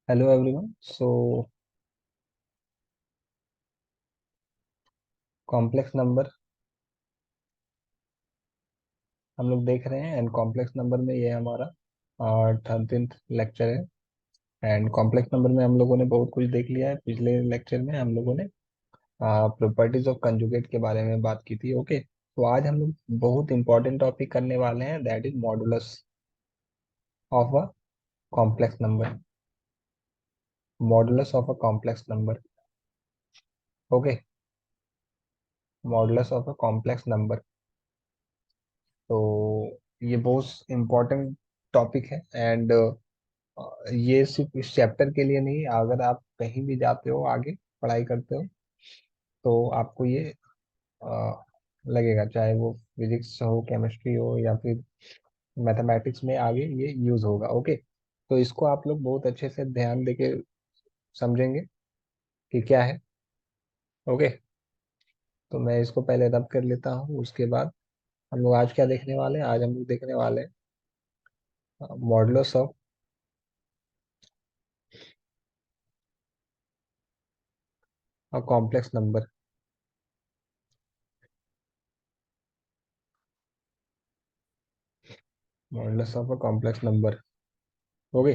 Hello everyone. Complex number हम लोग देख रहे हैं, एंड कॉम्प्लेक्स नंबर में ये हमारा 13th लेक्चर है। एंड कॉम्प्लेक्स नंबर में हम लोगों ने बहुत कुछ देख लिया है। पिछले लेक्चर में हम लोगों ने प्रॉपर्टीज ऑफ कंजुगेट के बारे में बात की थी। ओके, तो आज हम लोग बहुत इंपॉर्टेंट टॉपिक करने वाले हैं, that is modulus of a complex number. Modulus of a complex number. Okay, modulus of a complex number. तो ये बहुत इंपॉर्टेंट टॉपिक है। एंड ये सिर्फ इस चैप्टर के लिए नहीं, अगर आप कहीं भी जाते हो, आगे पढ़ाई करते हो, तो आपको ये लगेगा, चाहे वो फिजिक्स हो, केमिस्ट्री हो, या फिर मैथमेटिक्स में आगे ये यूज होगा। ओके, तो इसको आप लोग बहुत अच्छे से ध्यान देके समझेंगे कि क्या है। ओके, तो मैं इसको पहले रब कर लेता हूँ, उसके बाद हम लोग आज क्या देखने वाले हैं। आज हम लोग देखने वाले हैं modulus of a complex number. Modulus of a complex number. Okay,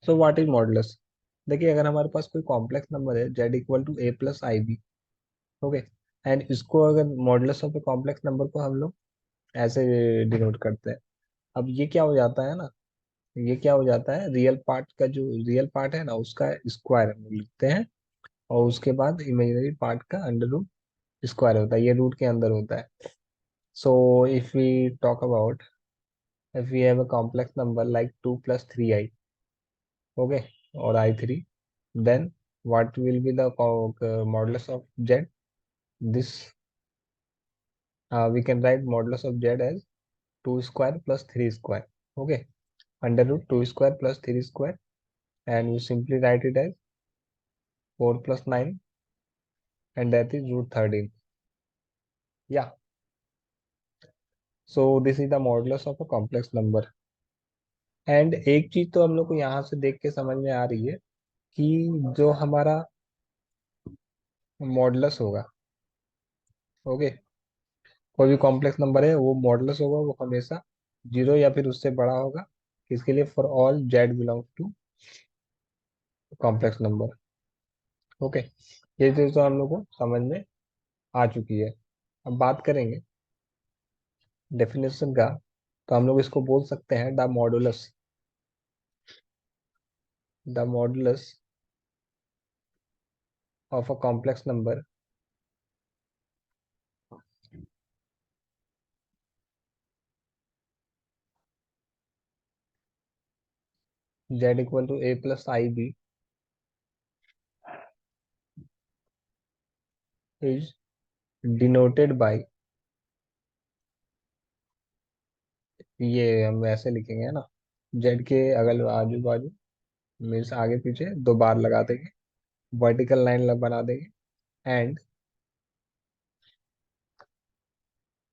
so what is modulus. देखिए, अगर हमारे पास कोई कॉम्प्लेक्स नंबर है z equal to a+ib। Okay, and इसको अगर modulus of a complex number को हम लोग ऐसे डिनोट करते हैं। अब ये क्या हो जाता है ना, ये क्या हो जाता है, रियल पार्ट का जो रियल पार्ट है ना, उसका स्क्वायर हम लोग लिखते हैं, और उसके बाद इमेजिनरी पार्ट का अंडर रूट स्क्वायर होता है, ये रूट के अंदर होता है। So if we talk about, if we have a complex number like 2+3i, okay, और i3, then what will be the modulus of z? This we can write modulus of z as 2 square plus 3 square. Okay, under root 2 square plus 3 square, and we simply write it as 4 plus 9, and that is root 13. Yeah, so this is the modulus of a complex number. And एक चीज तो हम लोग को यहाँ से देख के समझ में आ रही है कि जो हमारा मॉडुलस होगा, ओके, कोई भी कॉम्प्लेक्स नंबर है, वो मॉडुलस होगा, वो हमेशा जीरो या फिर उससे बड़ा होगा। किसके लिए? For all Z belongs to complex number. Okay, ये चीज तो हम लोग को समझ में आ चुकी है। अब बात करेंगे डेफिनेशन का, तो हम लोग इसको बोल सकते हैं the modulus of a complex number Z equal to a+ib is denoted by, ये हम ऐसे लिखेंगे ना, जेड के अगल आजू बाजू मीन्स आगे पीछे दो बार लगा देंगे, वर्टिकल लाइन बना देंगे, and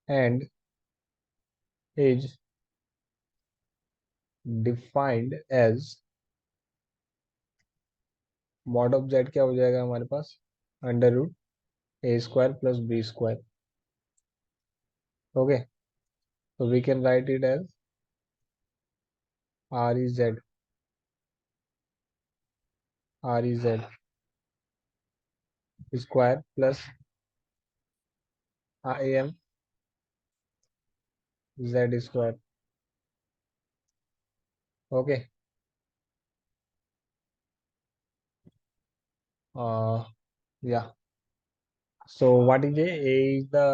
and is defined as, mod of Z क्या हो जाएगा हमारे पास, under root a² plus b²। Okay, तो we can write it as r e z square plus i m z²। Okay, yeah, so what is a is the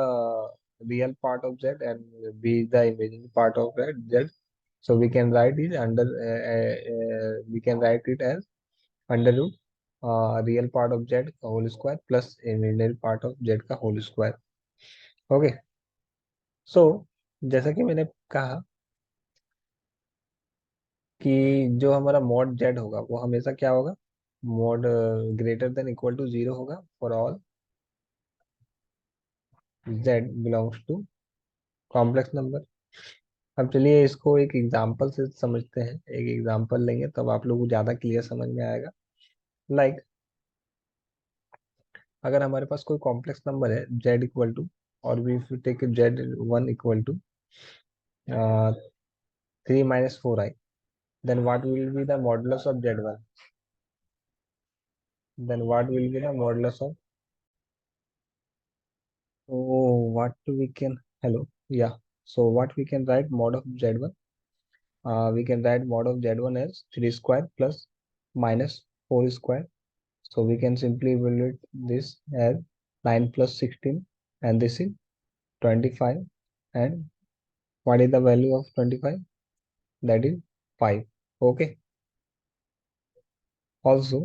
real part of z and b is the imaginary part of z. So we can write it under we can write it as under root real part of Z का whole square plus imaginary part of Z का whole square. Okay, so जैसा कि मैंने कहा कि जो हमारा mod Z होगा वो हमेशा क्या होगा, mod greater than equal to zero होगा for all Z belongs to complex number. अब चलिए इसको एक एग्जांपल से समझते हैं, एक एग्जांपल लेंगे तब आप लोगों को ज़्यादा क्लियर समझ में आएगा। लाइक अगर हमारे पास कोई कॉम्प्लेक्स नंबर है जेड इक्वल टू, और we if you take Z one equal to 3 - 4i, then what will be the modulus of z1? Then what will be the modulus of, oh, what we can, hello, yeah. So what we can write mod of z1? We can write mod of z1 as 3 square plus minus 4 square. So we can simply evaluate this as 9 plus 16, and this is 25. And what is the value of 25? That is 5. Okay. Also,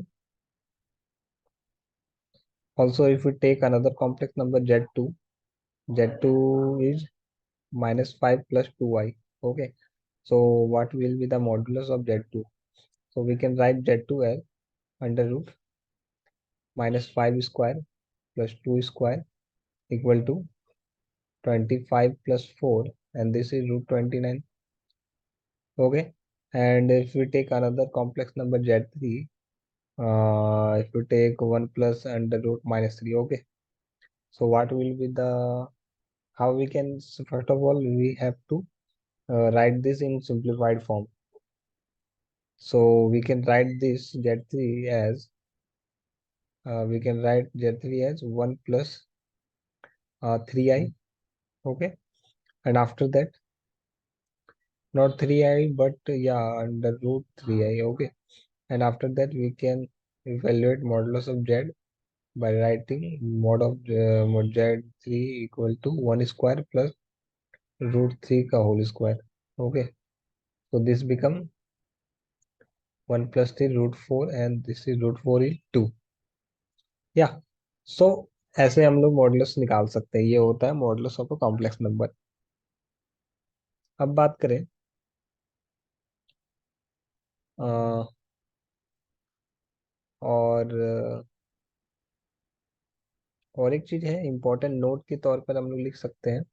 if we take another complex number z2, z2 is minus 5 plus 2i. Okay. So what will be the modulus of z2? So we can write z2 as under root minus 5 square plus 2 square equal to 25 plus 4, and this is root 29. Okay. And if we take another complex number z3, if we take 1 plus under root minus 3. Okay. So what will be the, how we can, first of all we have to write this in simplified form. So we can write this z3 as, we can write z3 as 1 plus 3i. Okay. And after that, not 3i, but yeah, under root 3i. Okay. And after that we can evaluate modulus of z by writing mod z3 equal to 1 square plus root 3 ka whole square. Okay. So this become 1 plus 3 root 4, and this is root 4 is 2. या सो ऐसे हम लोग modulus निकाल सकते हैं। ये होता है modulus of a complex number. अब बात करें अ, और और एक चीज है इंपॉर्टेंट नोट के तौर पर हम लोग लिख सकते हैं।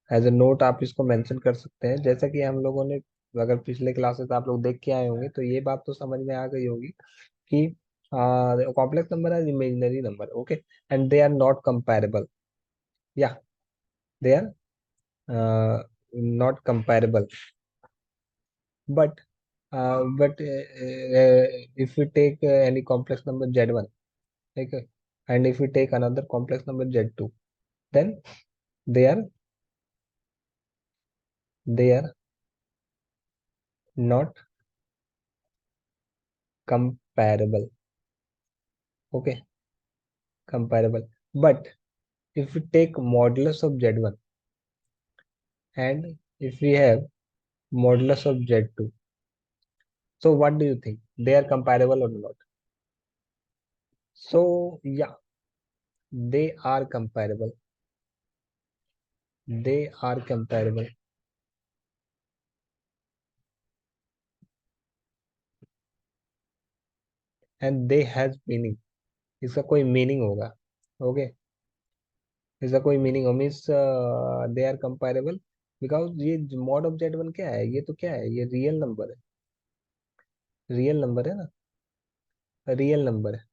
एज ए नोट आप इसको मेंशन कर सकते हैं, जैसा कि हम लोगों ने, अगर पिछले क्लासेस आप लोग देख के आए होंगे तो ये बात तो समझ में आ गई होगी कि complex number are imaginary number. Okay. And they are not comparable. Yeah they are not comparable, but if we take any complex number z1, okay, and if we take another complex number z2, then they are they are not comparable. Okay, comparable. But if we take modulus of z1, and if we have modulus of z2, so what do you think, they are comparable or not? So yeah, they are comparable. They are comparable. And they has meaning. इसका कोई meaning होगा। Okay. इसका कोई meaning हो, means they are comparable because ये mod of Z one क्या है, ये तो क्या है, ये रियल नंबर है। रियल नंबर है ना, रियल नंबर है।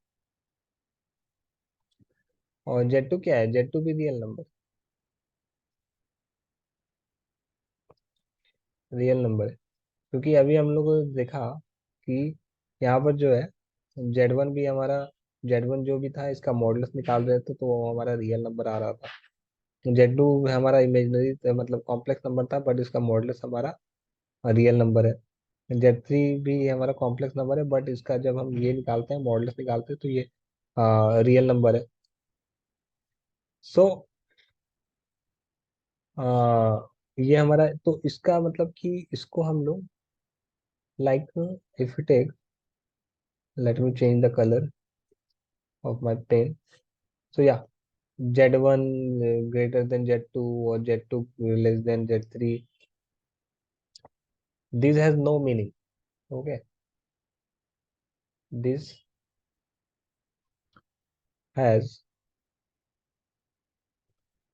और जेड टू क्या है, जेड टू भी रियल नंबर, रियल नंबर है। क्योंकि अभी हम लोगों ने देखा कि यहाँ पर जो है जेड वन भी हमारा, जेड वन जो भी था इसका मॉडल्स निकाल रहे थे तो वो हमारा रियल नंबर आ रहा था। जेड टू हमारा इमेजनरी मतलब कॉम्प्लेक्स नंबर था, बट इसका मॉडल्स हमारा रियल नंबर है। जेड थ्री भी हमारा कॉम्प्लेक्स नंबर है, बट इसका जब हम ये निकालते हैं मॉडल्स निकालते हैं तो ये रियल नंबर है। सो ये हमारा, तो इसका मतलब कि इसको हम लोग like, if you take, let me change the colour of my pen. So yeah Z one greater than Z two और Z two less than Z three, this has no meaning. Okay, this has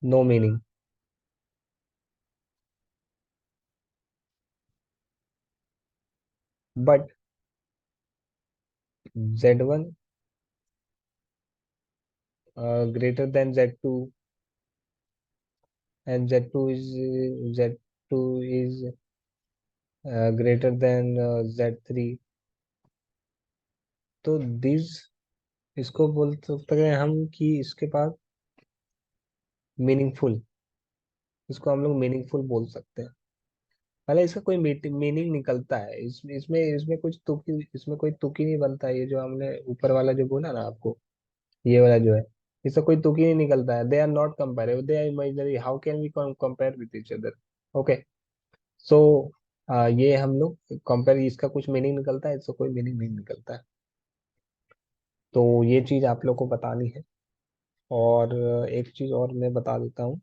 no meaning. But Z1 greater than Z2, and Z2 is greater than Z3, तो this, इसको बोल सकते हैं हम कि इसके पास meaningful, इसको हम लोग मीनिंगफुल बोल सकते हैं। भले इसका कोई मीनिंग निकलता है, इसमें इसमें कुछ तुकी, इसमें कोई तुकी नहीं बनता है। ये जो हमने ऊपर वाला जो बोला ना आपको, ये वाला जो है, इसका कोई तुकी नहीं निकलता है। They are not comparable, they are imaginary, how can we compare with each other. Okay. So ये हम लोग कंपेयर, इसका कुछ मीनिंग निकलता है, इसका कोई मीनिंग नहीं निकलता है। तो ये चीज आप लोग को बतानी है। और एक चीज और मैं बता देता हूँ।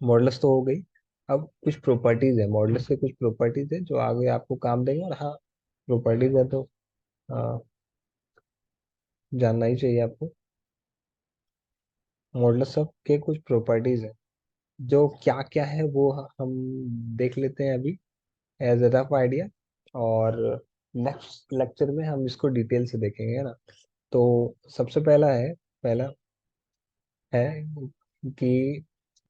मॉडल्स तो हो गई। अब कुछ प्रॉपर्टीज है, मॉडल्स के कुछ प्रॉपर्टीज है जो आगे आपको काम देंगे। और हाँ, प्रॉपर्टीज है तो आ, जानना ही चाहिए आपको। मॉडल्स सब के कुछ प्रॉपर्टीज है, जो क्या क्या है वो हम देख लेते हैं अभी, एज अ रफ आइडिया। और नेक्स्ट लेक्चर में हम इसको डिटेल से देखेंगे, है ना। तो सबसे पहला है कि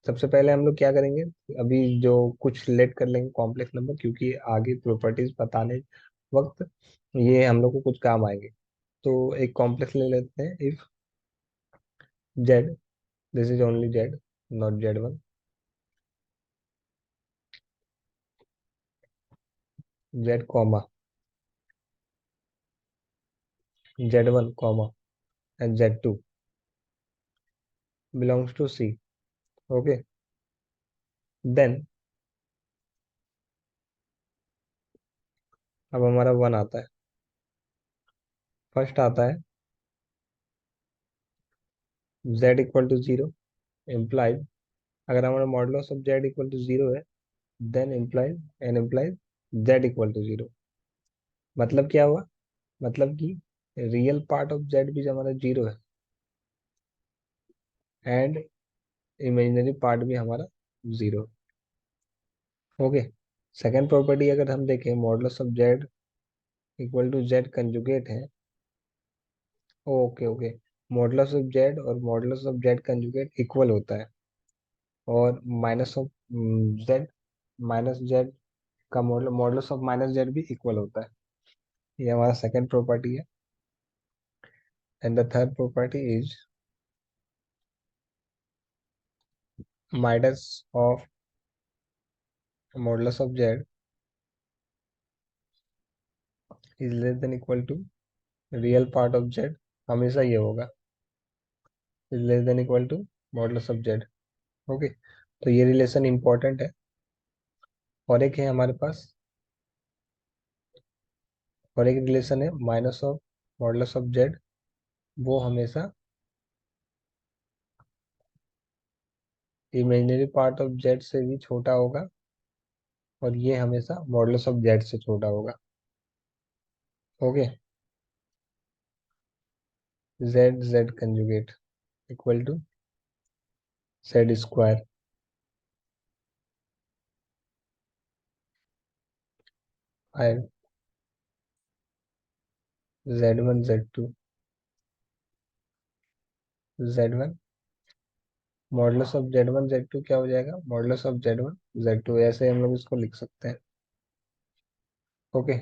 सबसे पहले हम लोग क्या करेंगे, अभी जो कुछ लेट कर लेंगे कॉम्प्लेक्स नंबर, क्योंकि आगे प्रॉपर्टीज बताने वक्त ये हम लोग को कुछ काम आएंगे। तो एक कॉम्प्लेक्स ले लेते हैं। If Z, this is only Z, not Z1, Z comma Z1 comma and Z2 belongs to C। Okay. Then अब हमारा वन आता है, फर्स्ट आता है Z equal to zero, implies, अगर हमारा modulus of Z equal to zero है, then implies and implies Z equal to zero. मतलब क्या हुआ, मतलब कि रियल पार्ट ऑफ Z भी जो हमारा जीरो है, एंड इमेजिनरी पार्ट भी हमारा जीरो। ओके। सेकेंड प्रॉपर्टी अगर हम देखें, modulus of Z equal to Z conjugate है। Okay okay. Modulus of Z और modulus of Z conjugate equal होता है, और minus of Z, minus Z का मॉडुलस ऑफ माइनस Z भी इक्वल होता है। ये हमारा सेकेंड प्रॉपर्टी है। And the third property is minus of modulus of Z is less than equal to real part of Z, हमेशा ये होगा, is less than equal to modulus of Z। Okay. तो ये रिलेशन इंपॉर्टेंट है। और एक है हमारे पास, और एक रिलेशन है minus of modulus of Z, वो हमेशा इमेजिनरी पार्ट ऑफ Z से भी छोटा होगा, और ये हमेशा मॉडुलस ऑफ Z से छोटा होगा। Okay. Z conjugate equal to Z square and Z1 Z2 modulus of Z1 Z2 क्या हो जाएगा, मॉडुलस ऑफ Z1 Z2, ऐसे हम लोग इसको लिख सकते हैं। ओके।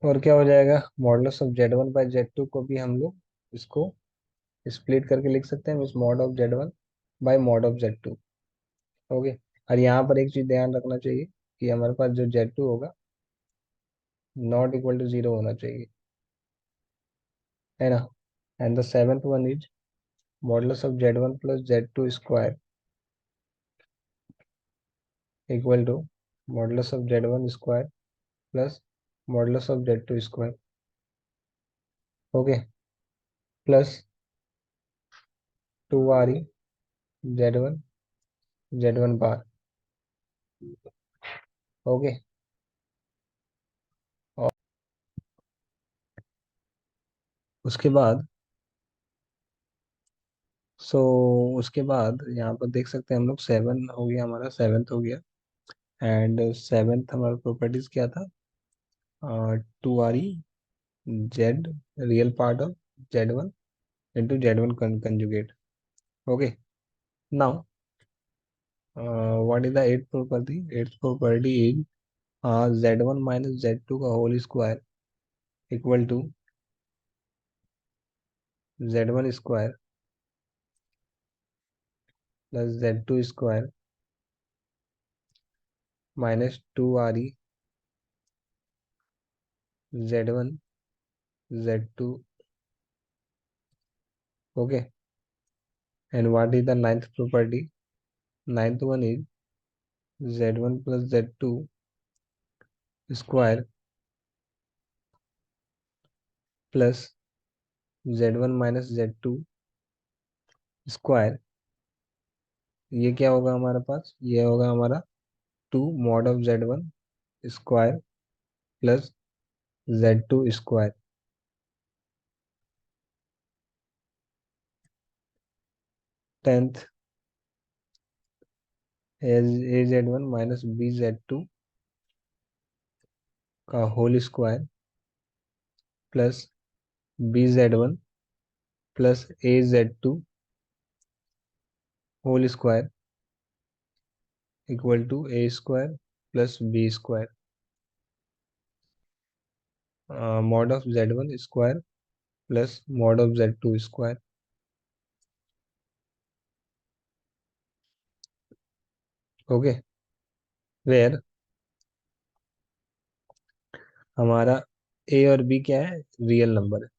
और क्या हो जाएगा, modulus of Z1 bye Z2 को भी हम लोग इसको स्प्लिट करके लिख सकते हैं, means mod of Z1 bye mod of Z2। Okay. और यहाँ पर एक चीज ध्यान रखना चाहिए कि हमारे पास जो Z2 होगा, नॉट इक्वल टू जीरो होना चाहिए, है ना। And the seventh one is modulus of Z1 plus Z2 square equal to modulus of Z1 square plus modulus of Z2 square. Okay. Plus 2RE Z1 bar. Okay. और उसके बाद, सो उसके बाद यहाँ पर देख सकते हैं हम लोग, सेवन हो गया, हमारा सेवेंथ हो गया। एंड सेवेंथ हमारा प्रॉपर्टीज क्या था, two R E Z real part of Z one into Z one conjugate. Okay. Now what is the eighth property? Eighth property is Z one minus Z two का whole square equal to Z one square plus Z two square minus two R E Z one Z two. Okay. And what is the ninth property? Ninth one is Z one plus Z two square plus Z one minus Z two square. ये क्या होगा हमारे पास? ये होगा हमारा two mod of Z one square plus Z two square. Tenth A Z one minus B Z two का whole square plus B Z one plus A Z two whole square equal to A square plus B square. Mod of Z one square plus mod of Z two square. Okay. Where हमारा A और B क्या है? Real number है.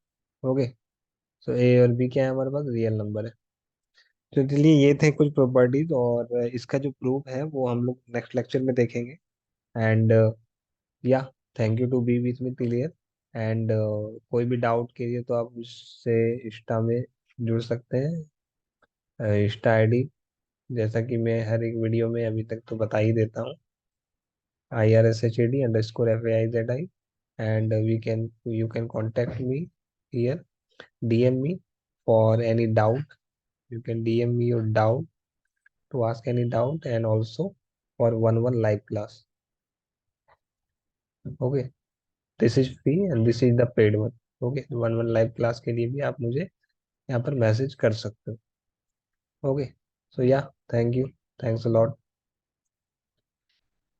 Okay. सो ए और B क्या है हमारे पास? Real number है. तो चलिए ये थे कुछ प्रॉपर्टीज, और इसका जो प्रूफ है वो हम लोग नेक्स्ट लेक्चर में देखेंगे. एंड या thank you to be with me clear. And कोई भी डाउट कीजिए तो आप उससे इंस्टा में जुड़ सकते हैं. इंस्टा आईडी जैसा कि मैं हर एक वीडियो में अभी तक तो बता ही देता हूँ, IRSHAD_FAIZI. And you can contact me here, DM me for any doubt. You can DM me your doubt to ask any doubt, and also for one live class. Okay. This is free and this is the paid one. Okay. one live class के लिए भी आप मुझे यहाँ पर message कर सकते हो. Okay. So yeah, thank you. Thanks a lot.